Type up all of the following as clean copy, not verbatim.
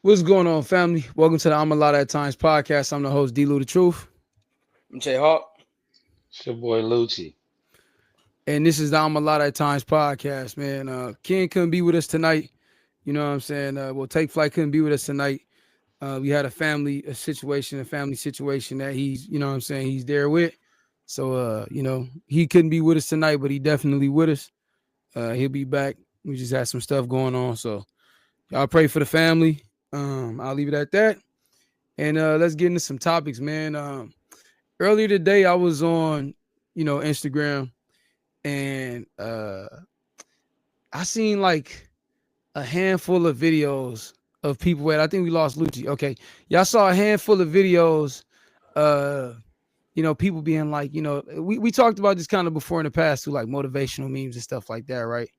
What's going on, family? Welcome to the ALOT at Times podcast. I'm the host, dlouthetruth, I'm Jay Hawk. It's your boy Lucci. and this is the ALOT at Times podcast. Man, Ken couldn't be with us tonight. You know what I'm saying? Well, Take Flight couldn't be with us tonight. We had a family situation that he's, you know what I'm saying, he's there with. So, he couldn't be with us tonight, but he definitely with us. He'll be back. We just had some stuff going on, so y'all pray for the family. I'll leave it at that. And let's get into some topics, man. Earlier today, I was on, Instagram, and I seen like a handful of videos of people. Wait, I think we lost Lucci. Okay, y'all saw a handful of videos. People being like, we talked about this kind of before in the past too, like motivational memes and stuff like that, right?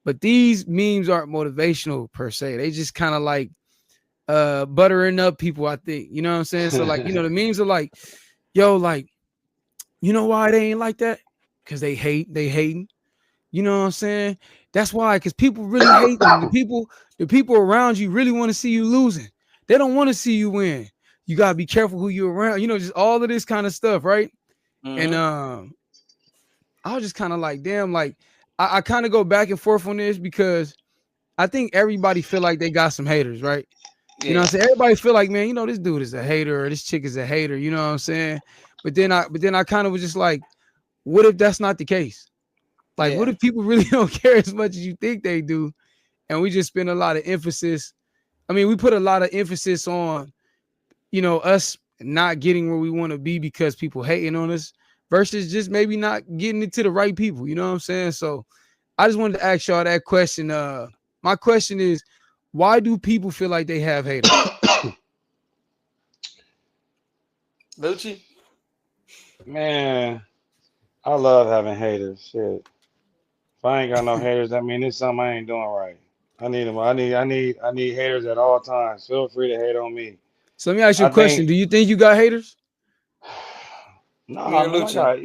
But these memes aren't motivational per se. They just kind of like buttering up people, I think. You know what I'm saying? So like, the memes are like, yo, like, you know why they ain't like that? Because they hating. You know what I'm saying? That's why, because people really hate them. The people around you really want to see you losing. They don't want to see you win. You gotta be careful who you're around, just all of this kind of stuff, right? And I was just kind of like, damn, like I kind of go back and forth on this because I think everybody feel like they got some haters, right? Yeah. You know what I'm saying? Everybody feel like, man, this dude is a hater or this chick is a hater, you know what I'm saying? But then I kind of was just like, what if that's not the case? Like, what if people really don't care as much as you think they do? And we just spend a lot of emphasis. I mean, we put a lot of emphasis on, us not getting where we want to be because people hating on us versus just maybe not getting it to the right people. You know what I'm saying? So I just wanted to ask y'all that question. My question is, why do people feel like they have haters? Lucci? Man, I love having haters. Shit. If I ain't got no haters, that mean it's something I ain't doing right. I need them. I need haters at all times. Feel free to hate on me. So let me ask you I a question. think Do you think you got haters? no, Me or man, I Lucci? got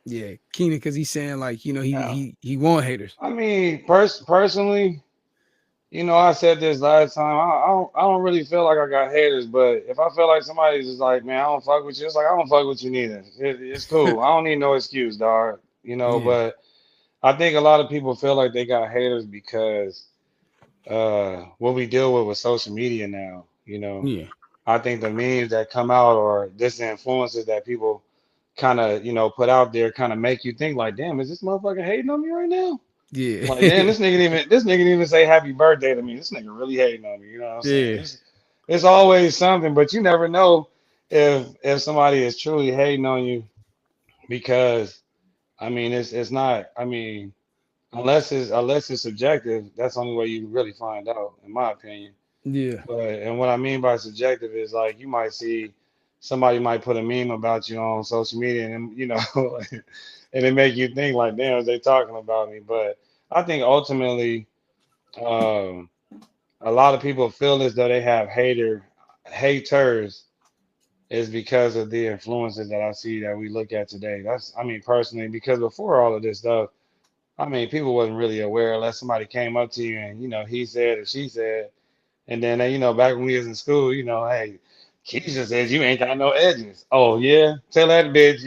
Yeah, Keenan, because he's saying like, yeah. he want haters. I mean, personally, I said this last time. I don't really feel like I got haters, but if I feel like somebody's just like, man, I don't fuck with you, it's like I don't fuck with you neither. It's cool. I don't need no excuse, dog. Yeah, But I think a lot of people feel like they got haters because what we deal with social media now. yeah, I think the memes that come out or this influences that people kind of put out there kind of make you think like, damn, is this motherfucker hating on me right now? Like, damn, yeah, this nigga didn't even say happy birthday to me. This nigga really hating on me. You know what I'm saying? yeah, It's always something, but you never know if somebody is truly hating on you because I mean it's not. I mean, unless it's subjective, that's the only way you really find out, in my opinion. yeah, But and what I mean by subjective is like you might see somebody might put a meme about you on social media and and it make you think like, damn, is they talking about me? But I think ultimately, um, a lot of people feel as though they have haters is because of the influences that I see that we look at today. I mean, personally, because before all of this stuff, I mean, people wasn't really aware unless somebody came up to you and he said or she said. And then, back when we was in school, hey, Keisha says you ain't got no edges. Oh, yeah? Tell that bitch,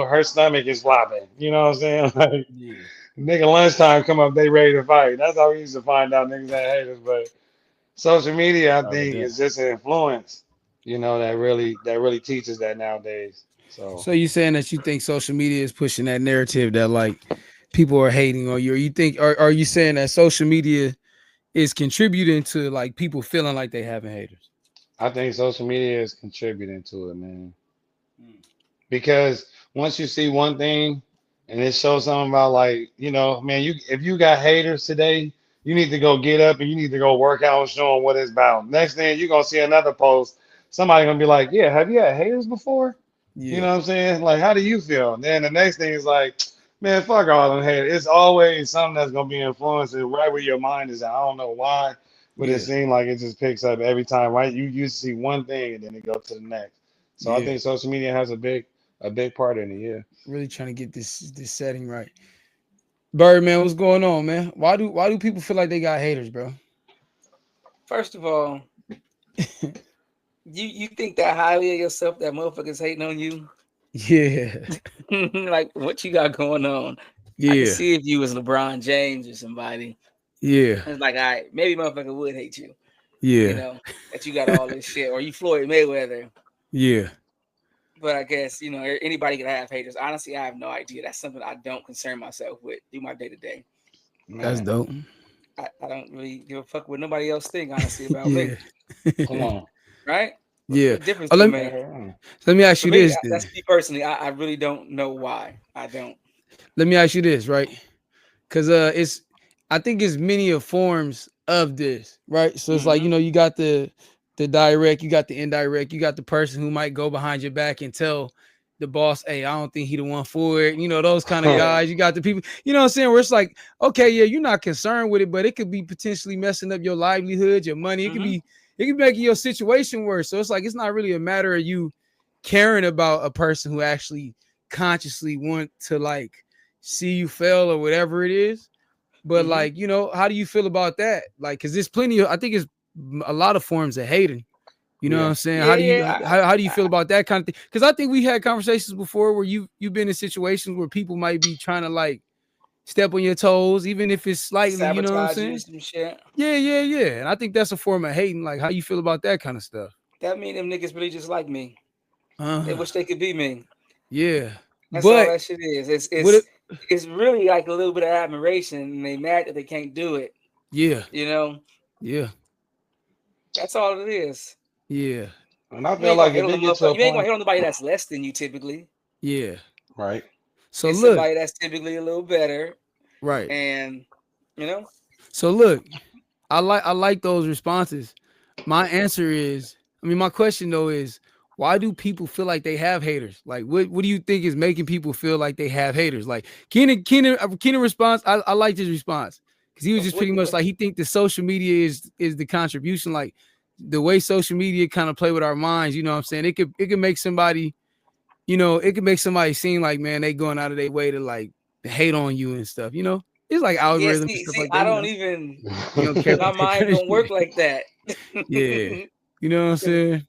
her stomach is flopping. You know what I'm saying? Like, yeah. nigga, lunchtime come up, they ready to fight. That's how we used to find out niggas had haters. But social media, I Sorry about think, that. is just an influence, that really teaches that nowadays. So So you saying that you think social media is pushing that narrative that like people are hating on you, or you think, are you saying that social media is contributing to like people feeling like they having haters? I think social media is contributing to it, man. Because once you see one thing and it shows something about like, man, if you got haters today, you need to go get up and you need to go work out and show them what it's about. Next thing you're gonna see another post, somebody gonna be like, yeah, have you had haters before? You Yeah, know what I'm saying? Like, how do you feel? And then the next thing is like, man, fuck all them haters. It's always something that's gonna be influencing right where your mind is at. I don't know why, but it yeah, seems like it just picks up every time, right? You see one thing and then it goes to the next. So I yeah. think social media has a big part in it, yeah. Really trying to get this setting right. Birdman, what's going on, man? Why do people feel like they got haters, bro? First of all, You think that highly of yourself that motherfuckers hating on you? Yeah. Like what you got going on? I can Yeah. see if you was LeBron James or somebody. Yeah. It's like, all right, maybe motherfucker would hate you. You Yeah. know, that you got all this shit, or you Floyd Mayweather. Yeah. But I guess, anybody can have haters. Honestly, I have no idea. That's something I don't concern myself with. Do my day to day. That's Man, dope. I don't really give a fuck what nobody else think, honestly, about Yeah. me. come on. Right? Yeah. What difference Oh, do it let me make? Yeah. let me ask For you me, this then. that's me personally. I really don't know why. I don't. Let me ask you this, right? Because it's I think it's many of forms of this, right? So it's like, Mm-hmm. you got the direct, you got the indirect, you got the person who might go behind your back and tell the boss, hey, I don't think he the one for it. Those kind of Yeah. guys. You got the people, what I'm saying, where it's like, okay, yeah, you're not concerned with it, but it could be potentially messing up your livelihood, your money. Mm-hmm. It could be making your situation worse. So it's like it's not really a matter of you caring about a person who actually consciously want to like see you fail or whatever it is. But Mm-hmm. like, how do you feel about that? Like, cause there's plenty of, I think it's a lot of forms of hating. You know what Yeah. I'm saying? How do you Yeah. how do you feel about that kind of thing? Because I think we had conversations before where you've been in situations where people might be trying to like step on your toes, even if it's slightly. You know what I'm Sabotage you or saying? some shit. Yeah. And I think that's a form of hating. Like, how you feel about that kind of stuff? That mean them niggas really just like me. They Uh, wish they could be me. yeah, That's all but that shit is. It's what? it's it's really like a little bit of admiration, and they mad that they can't do it. Yeah, You know, yeah, that's all it is. And yeah, I You feel ain't gonna like hate if on the it gets to motherfucker. a You ain't gonna point, hate on nobody that's less than you. Typically, yeah. right? So it's look, somebody that's typically a little better, right. and you know, So look, I like those responses. My answer is, my question though is, why do people feel like they have haters? Like, what do you think is making people feel like they have haters? Like Keenan response, I like his response because he was just what, pretty much like he think the social media is the contribution, like the way social media kind of play with our minds. You know what I'm saying? It could make somebody, it could make somebody seem like, man, they going out of their way to like hate on you and stuff. It's like yeah. algorithms and stuff See, like that. I don't even. You don't care My about that mind kind of don't work shit. like that. Yeah. You know what I'm Because saying?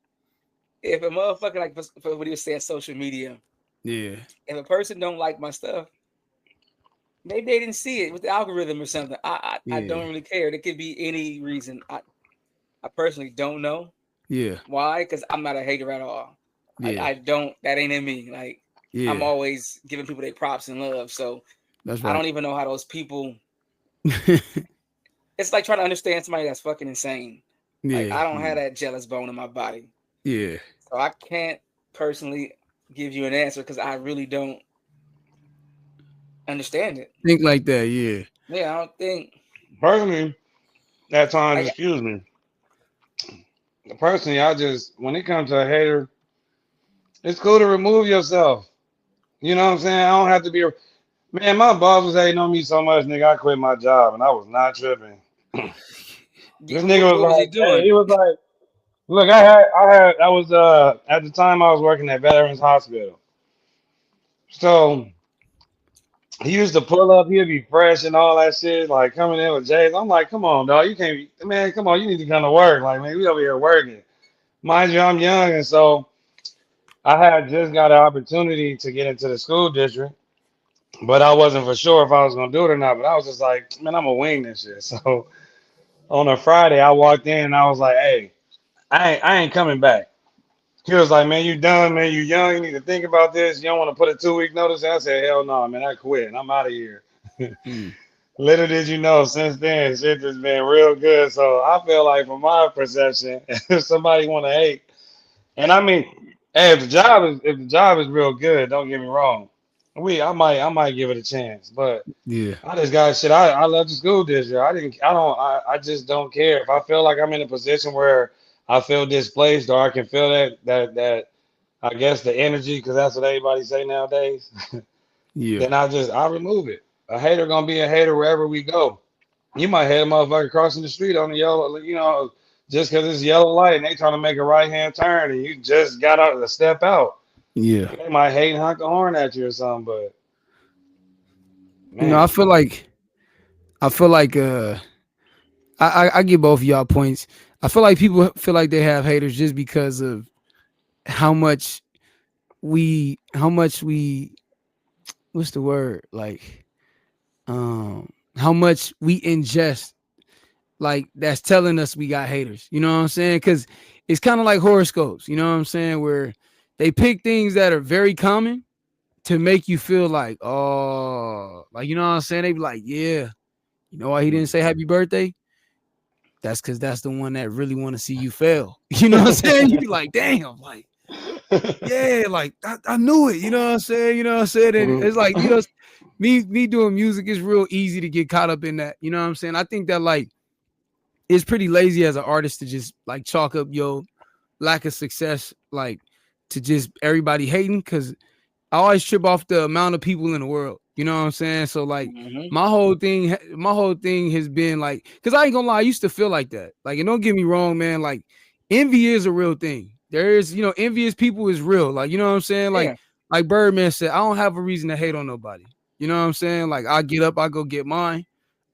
if a motherfucker like for what he was saying, social media, Yeah. if a person don't like my stuff, maybe they didn't see it with the algorithm or something. I Yeah. don't really care. It could be any reason. I personally don't know Yeah. why, because I'm not a hater at all. Yeah. I don't. That ain't in me. Like I'm Yeah. always giving people their props and love. So That's I right. don't even know how those people. It's like trying to understand somebody that's fucking insane. Like Yeah. I don't have that jealous bone in my body, Yeah. so I can't personally give you an answer because I really don't understand it. Think like that. Yeah. Yeah, I don't think. Personally, at times, Like excuse me. Personally, I just when it comes to a hater, it's cool to remove yourself. You know what I'm saying? I don't have to be. Man, my boss was hating on me so much, nigga. I quit my job, and I was not tripping. This nigga was what was he like, hey, doing? he was like, look, I was at the time I was working at Veterans Hospital. So he used to pull up, he'd be fresh and all that shit, like coming in with J's. I'm like, come on, dog, you can't be, man, come on, you need to come to work. Like, man, we over here working. Mind you, I'm young, and so I had just got an opportunity to get into the school district, but I wasn't for sure if I was gonna do it or not. But I was just like, man, I'm gonna wing this shit. So on a Friday, I walked in and I was like, hey, I ain't coming back. He was like, man, you done, man. You young. You need to think about this. You don't want to put a 2 week notice. I said, hell no, man. I quit. I'm out of here. Mm. Little did you know, since then, shit has been real good. So I feel like, from my perception, if somebody want to hate, and I mean, hey, if the job is real good, don't get me wrong. I might give it a chance, but Yeah. I just got shit. I left the school this year. I just don't care. If I feel like I'm in a position where I feel displaced or I can feel that I guess the energy, because that's what everybody say nowadays, Yeah. then I remove it. A hater gonna be a hater wherever we go. You might hit a motherfucker crossing the street on the yellow, just because it's yellow light and they trying to make a right hand turn and you just got out to step out. Yeah. They might hate and honk a horn at you or something, but You know, I man, feel like I feel like I get both of y'all points. I feel like people feel like they have haters just because of how much how much we what's the word, like how much we ingest, like that's telling us we got haters. You know what I'm saying? Because it's kind of like horoscopes. You know what I'm saying? Where they pick things that are very common to make you feel like, oh, like, you know what I'm saying? They be like, yeah, you know why he didn't say happy birthday? That's because that's the one that really want to see you fail. You know what I'm saying? You be like, damn, like, yeah, like I knew it. You know what I'm saying? You know what I'm saying? And it's like, you know, me doing music is real easy to get caught up in that. You know what I'm saying? I think that like it's pretty lazy as an artist to just like chalk up your lack of success like to just everybody hating, because I always trip off the amount of people in the world. You know what I'm saying? So like Mm-hmm. my whole thing has been like, because I ain't gonna lie, I used to feel like that. Like, and don't get me wrong, man. Like, envy is a real thing. There is, envious people is real. Like, you know what I'm saying? Yeah. Like Birdman said, I don't have a reason to hate on nobody. You know what I'm saying? Like, I get up, I go get mine.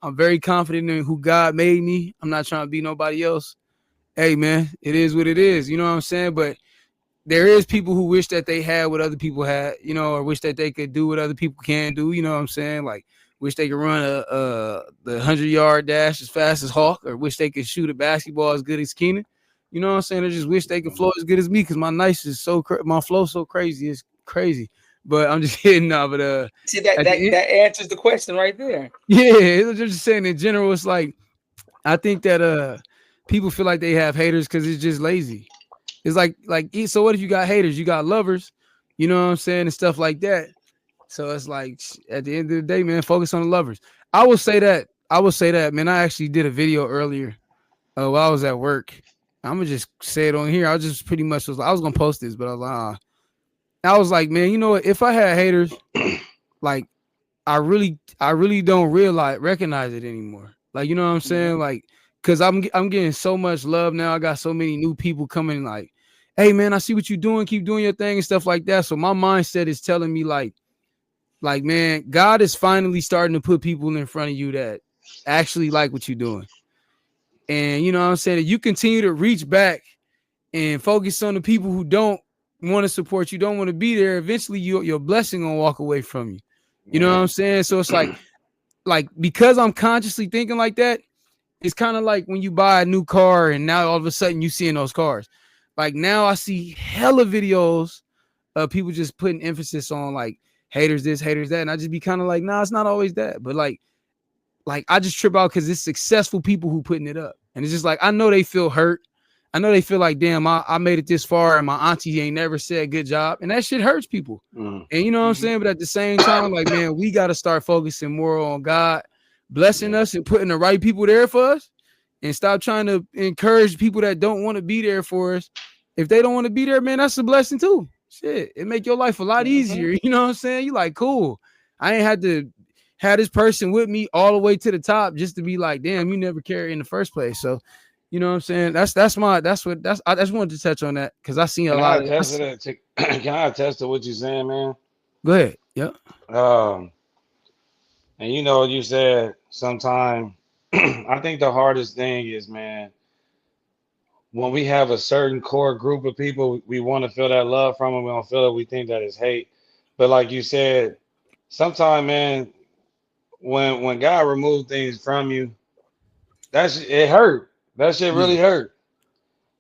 I'm very confident in who God made me. I'm not trying to be nobody else. Hey, man, it is what it is. You know what I'm saying? But there is people who wish that they had what other people had, or wish that they could do what other people can do. You know what I'm saying? Like, wish they could run the 100-yard dash as fast as Hawk, or wish they could shoot a basketball as good as Keenan. You know what I'm saying? I just wish they could flow as good as me, because my flow so crazy. It's crazy. But I'm just kidding now. But See, that at the that end, that answers the question right there. yeah, it's just saying in general, it's like I think that people feel like they have haters because it's just lazy. It's so what if you got haters? You got lovers, you know what I'm saying, and stuff like that. So it's like at the end of the day, man, focus on the lovers. I will say that. Man. I actually did a video earlier while I was at work. I'm gonna just say it on here. I just pretty much I was gonna post this, but I was like, man, you know what? If I had haters, like I really don't recognize it anymore. Like, you know what I'm Mm-hmm. saying? Like, cause I'm getting so much love now. I got so many new people coming like, hey man, I see what you're doing, keep doing your thing and stuff like that. So my mindset is telling me like man, God is finally starting to put people in front of you that actually like what you're doing. And you know what I'm saying? If you continue to reach back and focus on the people who don't want to support you, don't want to be there, eventually your blessing gonna walk away from you. You know what I'm saying? So it's like because I'm consciously thinking like that, it's kind of like when you buy a new car and now all of a sudden you seeing those cars. Like now I see hella videos of people just putting emphasis on like haters this, haters that, and I just be kind of like, nah, it's not always that. But like I just trip out because it's successful people who putting it up, and it's just like I know they feel hurt. I know they feel like, damn, I made it this far and my auntie ain't never said good job, and that shit hurts people. And you know what I'm Mm-hmm. saying? But at the same time, like, man, we got to start focusing more on God blessing us and putting the right people there for us, and stop trying to encourage people that don't want to be there for us. If they don't want to be there, man, that's a blessing too. Shit, it make your life a lot Mm-hmm. easier. You know what I'm saying? You like, cool. I ain't had to have this person with me all the way to the top just to be like, damn, you never carried in the first place. So, you know what I'm saying? I just wanted to touch on that because I seen a Can lot I of. attest to that? Can I attest to what you're saying, man? Go ahead. Yep. Um, and you said sometime. I think the hardest thing is, man, when we have a certain core group of people, we want to feel that love from them. We don't feel it. We think that is hate. But like you said, sometimes, man, when God removed things from you, it hurt. That shit Yeah. really hurt.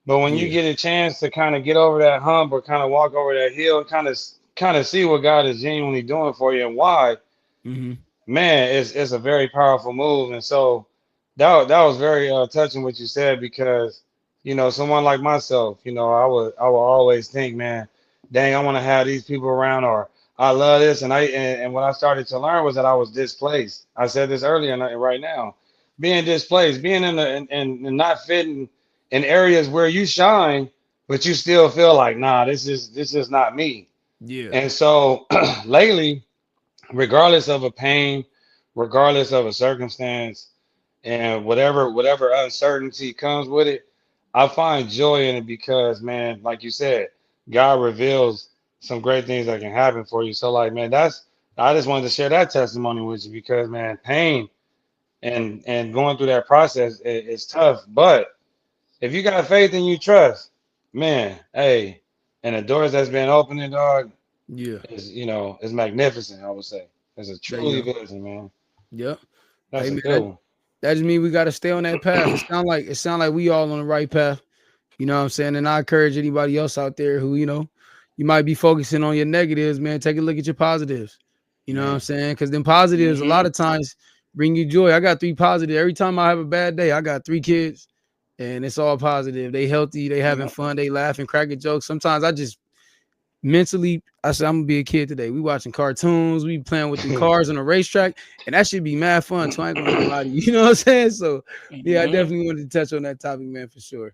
But when you Yeah. get a chance to kind of get over that hump or kind of walk over that hill, kind of see what God is genuinely doing for you and why, Mm-hmm. man, it's a very powerful move. And so that was very touching what you said because someone like myself, I would always think, man, dang, I want to have these people around, or I love this, and what I started to learn was that I was displaced. I said this earlier and right now, being displaced, being in not fitting in areas where you shine, but you still feel like, nah, this is not me. Yeah. And so lately, regardless of a pain, regardless of a circumstance, and whatever uncertainty comes with it, I find joy in it because, man, like you said, God reveals some great things that can happen for you. So like, man, I just wanted to share that testimony with you because, man, pain and going through that process is tough, but if you got faith and you trust, man, hey, and the doors that's been opening, dog, Yeah. is is magnificent. I would say it's a There you truly go. vision, man. Yep. That's Hey a man, good one. that just means we got to stay on that path. It sound like we all on the right path. You know what I'm saying? And I encourage anybody else out there who, you might be focusing on your negatives, man. Take a look at your positives. You know what I'm Man. saying? Because then positives a lot of times bring you joy. I got 3 positive. Every time I have a bad day, I got 3 kids and it's all positive. They healthy, they having Yep. fun, they laughing, cracking jokes. Sometimes I just mentally, I said, I'm gonna be a kid today. We watching cartoons, we playing with them cars on a racetrack, and that should be mad fun. So I ain't gonna even lie to you. You know what I'm saying? So yeah, I Mhm. definitely wanted to touch on that topic, man, for sure.